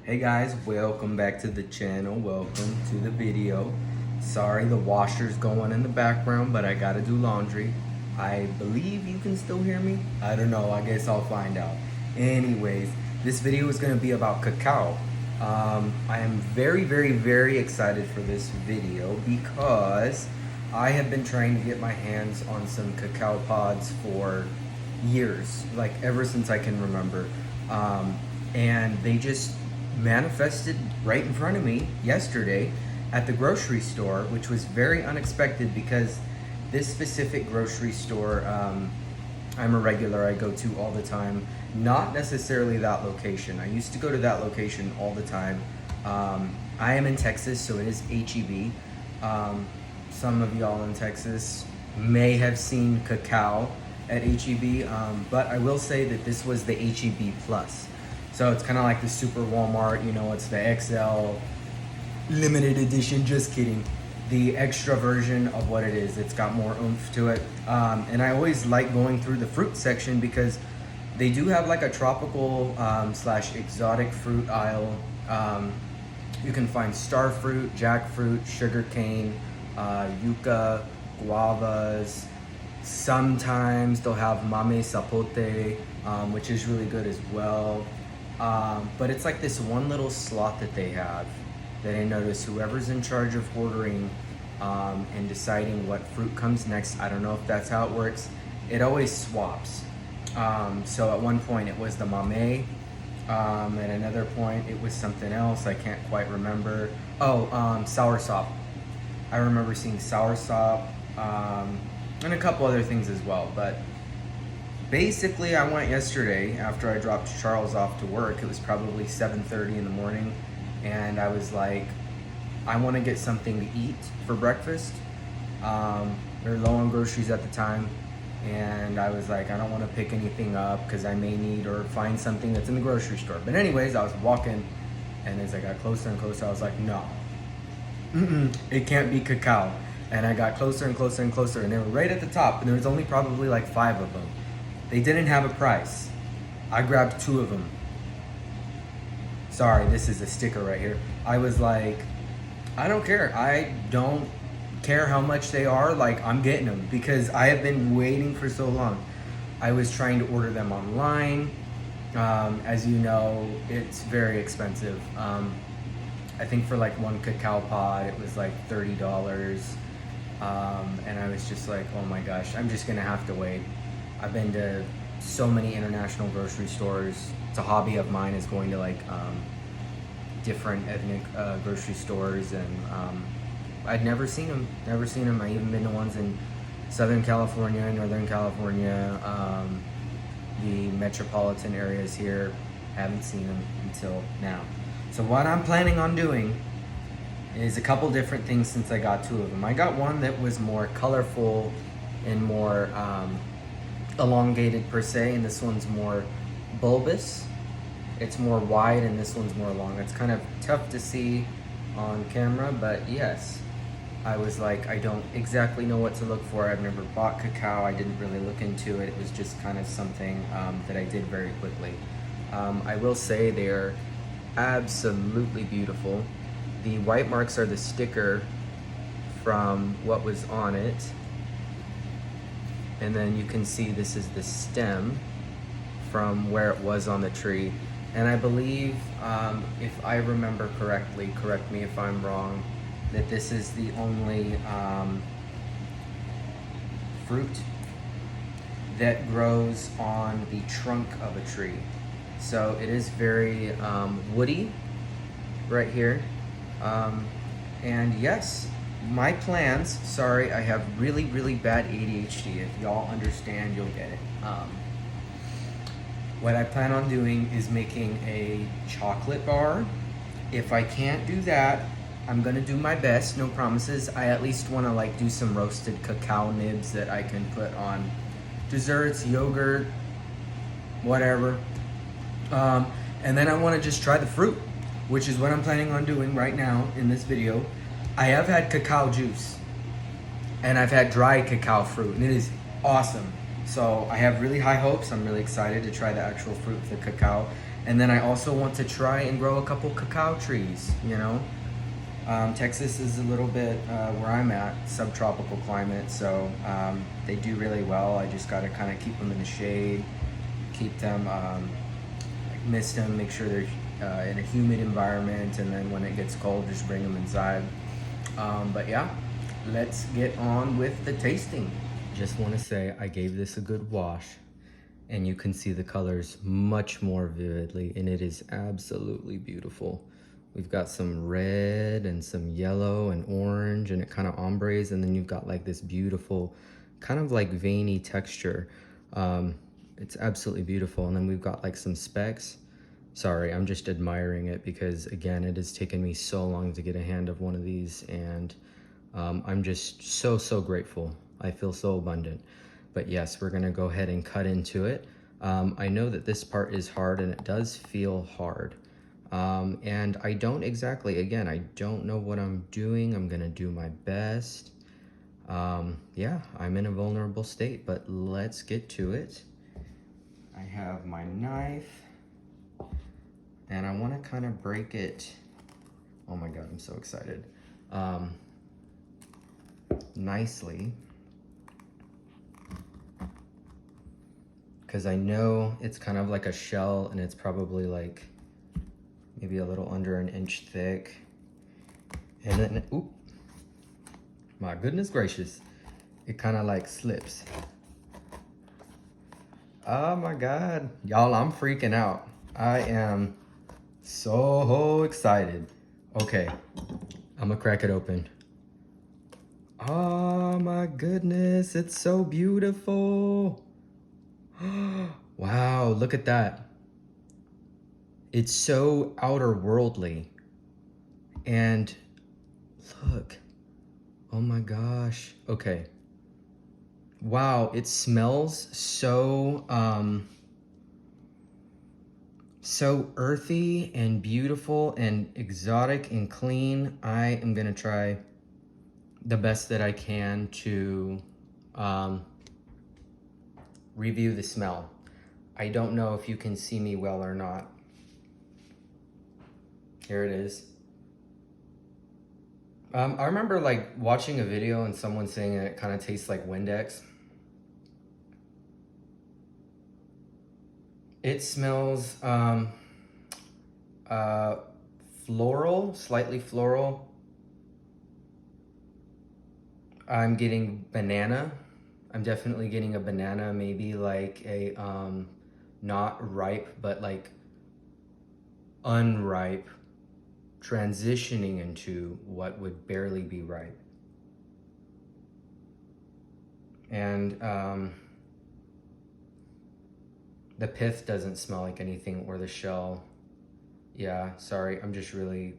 Hey guys, welcome back to the channel. Welcome to the video. Sorry the washer's going in the background, but I gotta do laundry. I believe you can still hear me. I don't know, I guess I'll find out. Anyways, this video is gonna be about cacao. I am very excited for this video because I have been trying to get my hands on some cacao pods for years, like ever since I can remember. And they just manifested right in front of me yesterday at the grocery store, which was very unexpected because this specific grocery store, I'm a regular, I go to all the time. Not necessarily that location. I used to go to that location all the time. I am in Texas, so it is HEB. Some of y'all in Texas may have seen cacao at HEB, but I will say that this was the HEB Plus. So it's kind of like the Super Walmart, you know, it's the XL limited edition, just kidding. The extra version of what it is. It's got more oomph to it. And I always like going through the fruit section because they do have like a tropical slash exotic fruit aisle. You can find star fruit, jackfruit, sugarcane, yucca, guavas. Sometimes they'll have mame sapote, which is really good as well. But it's like this one little slot that they have that I notice whoever's in charge of ordering and deciding what fruit comes next, I don't know if that's how it works, it always swaps. So at one point it was the mame, at another point it was something else, I can't quite remember. Soursop. I remember seeing soursop, and a couple other things as well, but basically, I went yesterday after I dropped Charles off to work. It was probably 7:30 in the morning, and I was like, I want to get something to eat for breakfast. We were low on groceries at the time, and I was like, I don't want to pick anything up because I may need or find something that's in the grocery store. But anyways, I was walking, and as I got closer and closer, I was like, no, it can't be cacao. And I got closer and closer and closer, and they were right at the top, and there was only probably like 5 of them. They didn't have a price. I grabbed 2 of them. Sorry, this is a sticker right here. I was like, I don't care. I don't care how much they are. Like, I'm getting them because I have been waiting for so long. I was trying to order them online. As you know, it's very expensive. I think for like one cacao pod, it was like $30. And I was just like, oh my gosh, I'm just gonna have to wait. I've been to so many international grocery stores. It's a hobby of mine, is going to like different ethnic grocery stores, and I'd never seen them. I even been to ones in Southern California, Northern California, the metropolitan areas here. Haven't seen them until now. So what I'm planning on doing is a couple different things since I got 2 of them. I got one that was more colorful and more elongated per se, and this one's more bulbous. It's more wide, and this one's more long. It's kind of tough to see on camera, but yes, I was like, I don't exactly know what to look for. I've never bought cacao. I didn't really look into it. It was just kind of something that I did very quickly. I will say they're absolutely beautiful. The white marks are the sticker from what was on it. And then you can see this is the stem from where it was on the tree. And I believe, if I remember correctly, correct me if I'm wrong, that this is the only fruit that grows on the trunk of a tree. So it is very woody right here. And yes, my plans, sorry, I have really bad ADHD. If y'all understand, you'll get it. What I plan on doing is making a chocolate bar. If I can't do that, I'm gonna do my best, no promises. I at least wanna like do some roasted cacao nibs that I can put on desserts, yogurt, whatever. And then I wanna just try the fruit, which is what I'm planning on doing right now in this video. I have had cacao juice, and I've had dry cacao fruit, and it is awesome. So I have really high hopes. I'm really excited to try the actual fruit, the cacao. And then I also want to try and grow a couple cacao trees, you know. Texas is a little bit where I'm at, subtropical climate, so they do really well. I just got to kind of keep them in the shade, keep them, mist them, make sure they're in a humid environment, and then when it gets cold, just bring them inside. But yeah, let's get on with the tasting. Just want to say I gave this a good wash, and you can see the colors much more vividly, and it is absolutely beautiful. We've got some red and some yellow and orange, and it kind of ombres, and then you've got like this beautiful kind of like veiny texture. It's absolutely beautiful. And then we've got like some specks. Sorry, I'm just admiring it because again, it has taken me so long to get a hand of one of these, and I'm just so grateful. I feel so abundant. But yes, we're gonna go ahead and cut into it. I know that this part is hard, and it does feel hard. And I don't exactly, again, I don't know what I'm doing. I'm gonna do my best. Yeah, I'm in a vulnerable state, but let's get to it. I have my knife, and I wanna kind of break it. Oh my God, I'm so excited. Nicely. Because I know it's kind of like a shell, and it's probably like maybe a little under an inch thick. And then, oop, my goodness gracious, it kind of like slips. Oh my God, y'all, I'm freaking out. I am so excited. Okay, I'm gonna crack it open. Oh my goodness, it's so beautiful. Wow, look at that. It's so outer worldly. And look, oh my gosh. Okay. Wow, it smells so, so earthy and beautiful and exotic and clean. I am gonna try the best that I can to review the smell. I don't know if you can see me well or not. Here it is. I remember like watching a video and someone saying it kind of tastes like Windex. It smells floral, slightly floral. I'm getting banana. I'm definitely getting a banana, maybe like a not ripe, but like unripe, transitioning into what would barely be ripe. And the pith doesn't smell like anything, or the shell. Yeah, sorry, I'm just really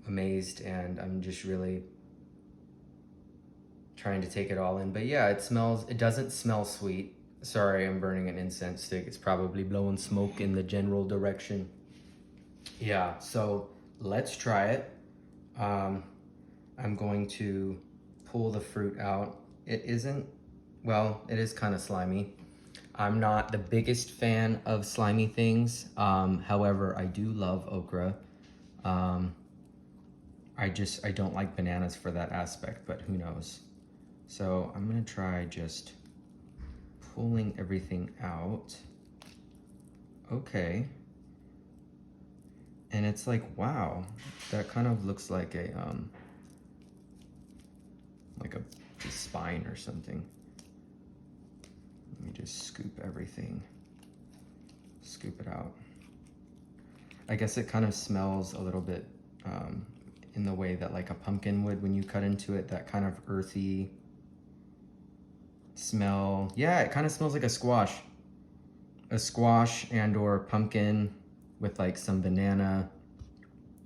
amazed, and I'm just really trying to take it all in. But yeah, it doesn't smell sweet. Sorry, I'm burning an incense stick. It's probably blowing smoke in the general direction. Yeah, so let's try it. I'm going to pull the fruit out. It isn't, well, it is kind of slimy. I'm not the biggest fan of slimy things. However, I do love okra. I don't like bananas for that aspect, but who knows. So I'm gonna try just pulling everything out. Okay. And it's like, wow, that kind of looks like a spine or something. Let me just scoop everything, scoop it out. I guess it kind of smells a little bit in the way that like a pumpkin would when you cut into it, that kind of earthy smell. Yeah, it kind of smells like a squash and or pumpkin with like some banana.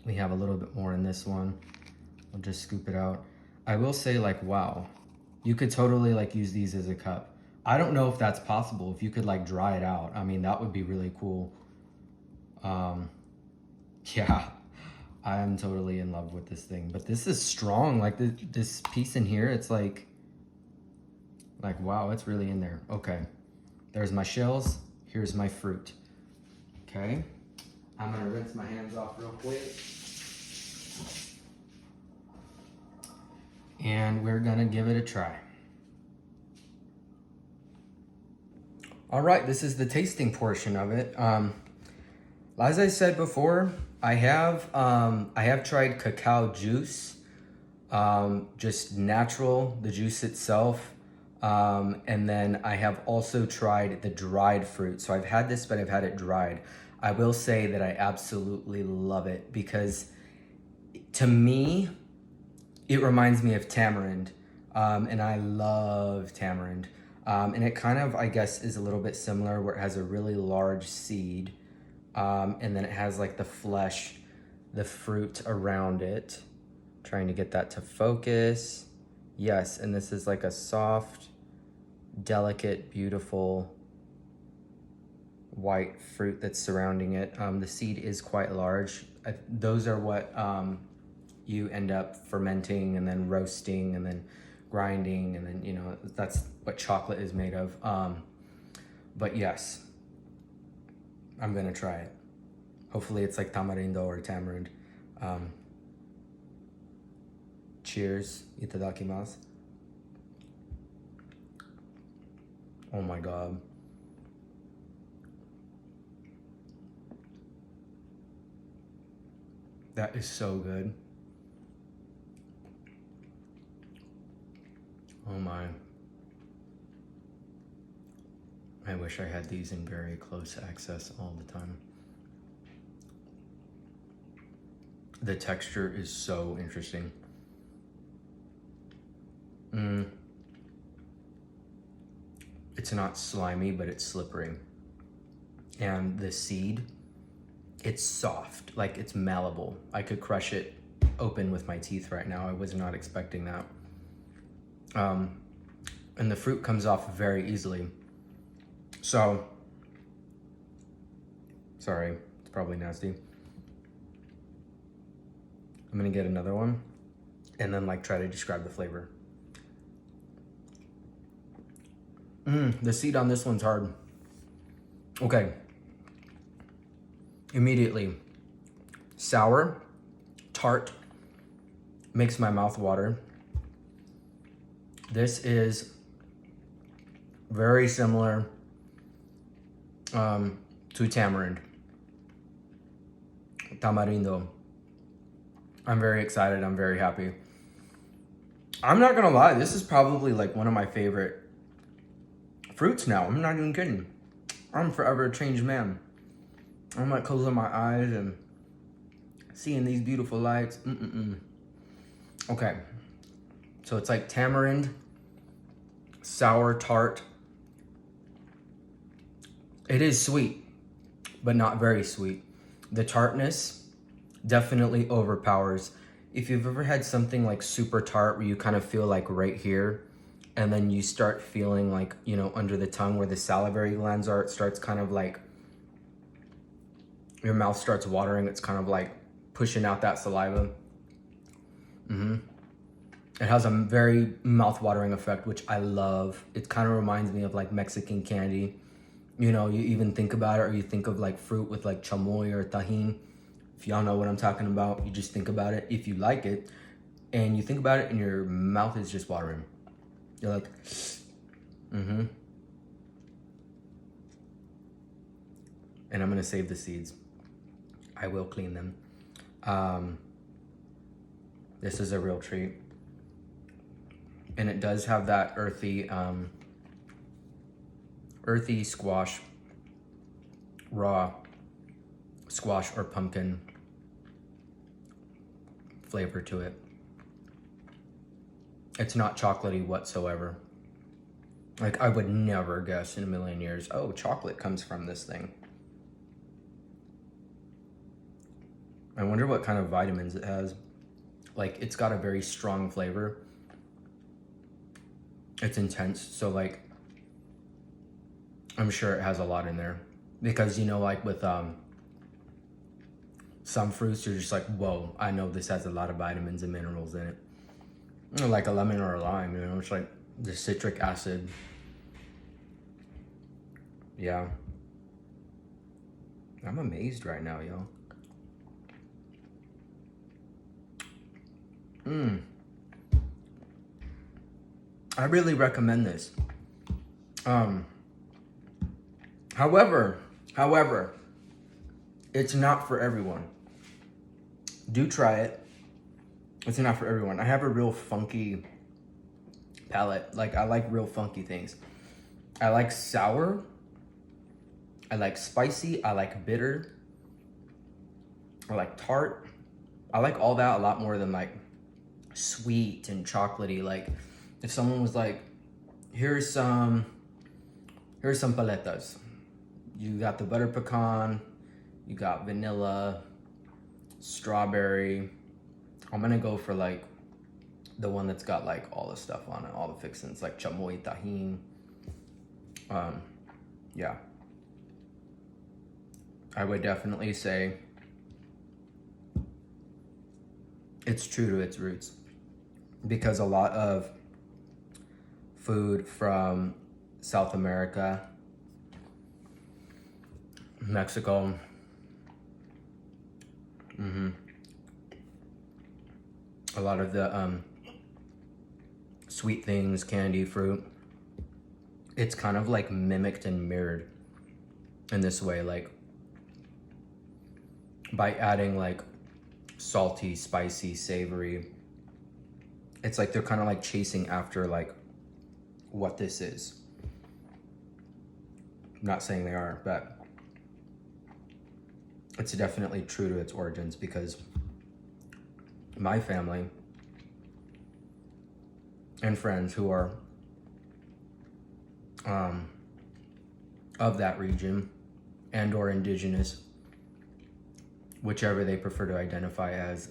We have a little bit more in this one. I'll just scoop it out. I will say, like, wow, you could totally like use these as a cup. I don't know if that's possible, if you could like dry it out. I mean, that would be really cool. Yeah, I'm totally in love with this thing, but this is strong. Like this piece in here, it's like, wow, it's really in there. Okay, there's my shells. Here's my fruit. Okay, I'm gonna rinse my hands off real quick. And we're gonna give it a try. All right, this is the tasting portion of it. As I said before, I have tried cacao juice, just natural, the juice itself. And then I have also tried the dried fruit. So I've had this, but I've had it dried. I will say that I absolutely love it because to me, it reminds me of tamarind. And I love tamarind. And it kind of, I guess, is a little bit similar where it has a really large seed. And then it has like the flesh, the fruit around it. Trying to get that to focus. Yes, and this is like a soft, delicate, beautiful white fruit that's surrounding it. The seed is quite large. Those are what you end up fermenting and then roasting and then grinding, and then, you know, that's what chocolate is made of. But yes, I'm gonna try it. Hopefully it's like tamarindo or tamarind. Cheers. Itadakimasu. Oh my God. That is so good. Oh my. I wish I had these in very close access all the time. The texture is so interesting. It's not slimy, but it's slippery. And the seed, it's soft, like it's malleable. I could crush it open with my teeth right now. I was not expecting that. And the fruit comes off very easily. So, sorry, it's probably nasty. I'm gonna get another one and then like try to describe the flavor. The seed on this one's hard. Okay. Immediately, sour, tart, makes my mouth water. This is very similar to tamarind, tamarindo. I'm very excited, I'm very happy. I'm not gonna lie, this is probably like one of my favorite fruits now. I'm not even kidding. I'm forever a changed man. I'm like closing my eyes and seeing these beautiful lights. Okay, so it's like tamarind, sour, tart. It is sweet, but not very sweet. The tartness definitely overpowers. If you've ever had something like super tart where you kind of feel like right here, and then you start feeling like, you know, under the tongue where the salivary glands are, it starts kind of like, your mouth starts watering. It's kind of like pushing out that saliva. It has a very mouth-watering effect, which I love. It kind of reminds me of like Mexican candy. You know, you even think about it, or you think of like fruit with like chamoy or tajín. If y'all know what I'm talking about, you just think about it. If you like it, and you think about it, and your mouth is just watering. You're like, And I'm gonna save the seeds. I will clean them. This is a real treat. And it does have that earthy squash, raw squash or pumpkin flavor to it. It's not chocolatey whatsoever. Like, I would never guess in a million years, oh, chocolate comes from this thing. I wonder what kind of vitamins it has. Like, it's got a very strong flavor. It's intense, so like, I'm sure it has a lot in there. Because, you know, like with some fruits, you're just like, whoa, I know this has a lot of vitamins and minerals in it. Like a lemon or a lime, you know, it's like the citric acid. Yeah. I'm amazed right now, yo. I really recommend this. However, it's not for everyone. Do try it. It's not for everyone. I have a real funky palate. Like, I like real funky things. I like sour. I like spicy. I like bitter. I like tart. I like all that a lot more than like sweet and chocolatey. Like, if someone was like, here's some paletas. You got the butter pecan, you got vanilla, strawberry. I'm gonna go for like the one that's got like all the stuff on it, all the fixings, like chamoy, tajin. Yeah. I would definitely say it's true to its roots, because a lot of food from South America, Mexico, a lot of the sweet things, candy, fruit, it's kind of like mimicked and mirrored in this way, like by adding like salty, spicy, savory. It's like they're kind of like chasing after like what this is. I'm not saying they are, but it's definitely true to its origins, because my family and friends who are of that region and or indigenous, whichever they prefer to identify as,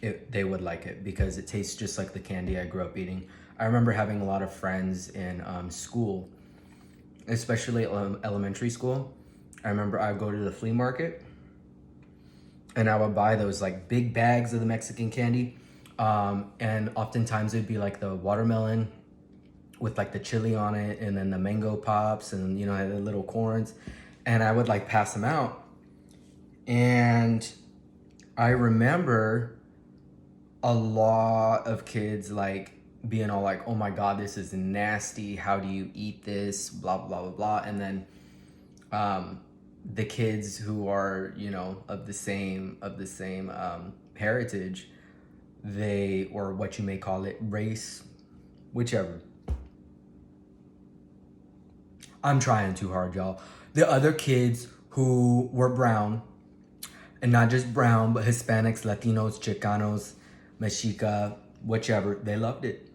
they would like it because it tastes just like the candy I grew up eating. I remember having a lot of friends in school, especially elementary school. I remember I'd go to the flea market and I would buy those like big bags of the Mexican candy. And oftentimes it'd be like the watermelon with like the chili on it, and then the mango pops, and you know, the little corns, and I would like pass them out. And I remember a lot of kids like being all like, oh my God, this is nasty. How do you eat this? Blah, blah, blah, blah. And then the kids who are, you know, of the same heritage, they, or what you may call it, race, whichever. I'm trying too hard, y'all. The other kids who were brown, and not just brown, but Hispanics, Latinos, Chicanos, Mexica, whichever, they loved it.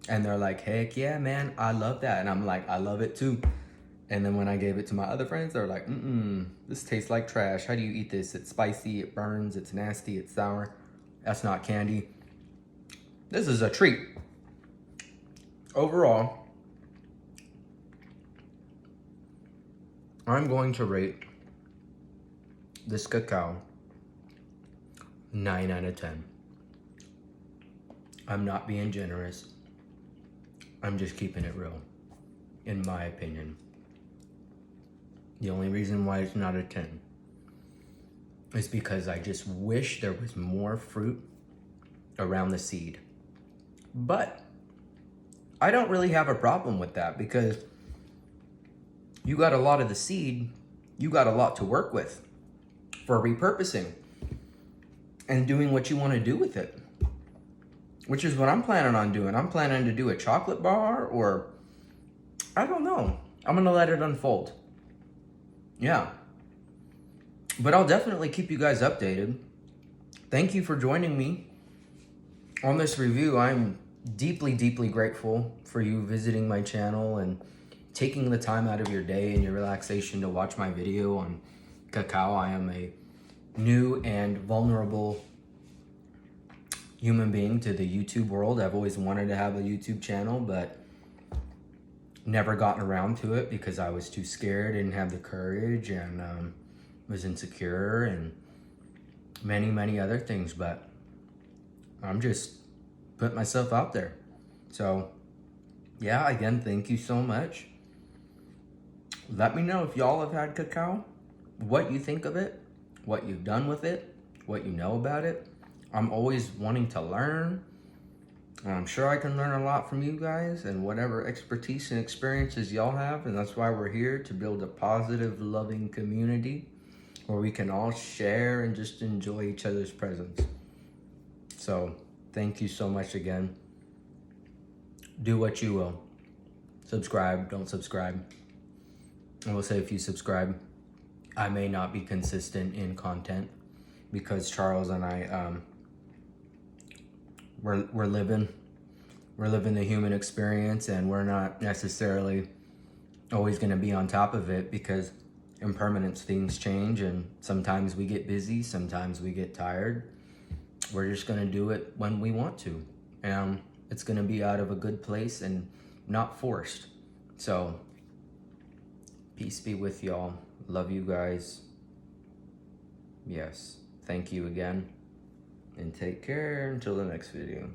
And they're like, heck yeah, man, I love that. And I'm like, I love it too. And then when I gave it to my other friends, they're like, this tastes like trash. How do you eat this? It's spicy, it burns, it's nasty, it's sour. That's not candy. This is a treat. Overall, I'm going to rate this cacao 9 out of 10. I'm not being generous. I'm just keeping it real, in my opinion. The only reason why it's not a 10 is because I just wish there was more fruit around the seed. But I don't really have a problem with that, because you got a lot of the seed, you got a lot to work with for repurposing and doing what you want to do with it, which is what I'm planning on doing. I'm planning to do a chocolate bar, or I don't know. I'm going to let it unfold. Yeah. But I'll definitely keep you guys updated. Thank you for joining me on this review. I'm deeply, deeply grateful for you visiting my channel and taking the time out of your day and your relaxation to watch my video on cacao. I am a new and vulnerable human being to the YouTube world. I've always wanted to have a YouTube channel, but never gotten around to it because I was too scared, didn't have the courage, and was insecure, and many, many other things. But I'm just putting myself out there. So yeah, again, thank you so much. Let me know if y'all have had cacao, what you think of it, what you've done with it, what you know about it. I'm always wanting to learn. And I'm sure I can learn a lot from you guys and whatever expertise and experiences y'all have. And that's why we're here, to build a positive, loving community where we can all share and just enjoy each other's presence. So thank you so much again. Do what you will. Subscribe, don't subscribe. I will say, if you subscribe, I may not be consistent in content because Charles and I, we're living the human experience, and we're not necessarily always going to be on top of it because impermanence, things change, and sometimes we get busy, sometimes we get tired. We're just going to do it when we want to, and it's going to be out of a good place and not forced. So peace be with y'all. Love you guys. Yes, thank you again, and take care until the next video.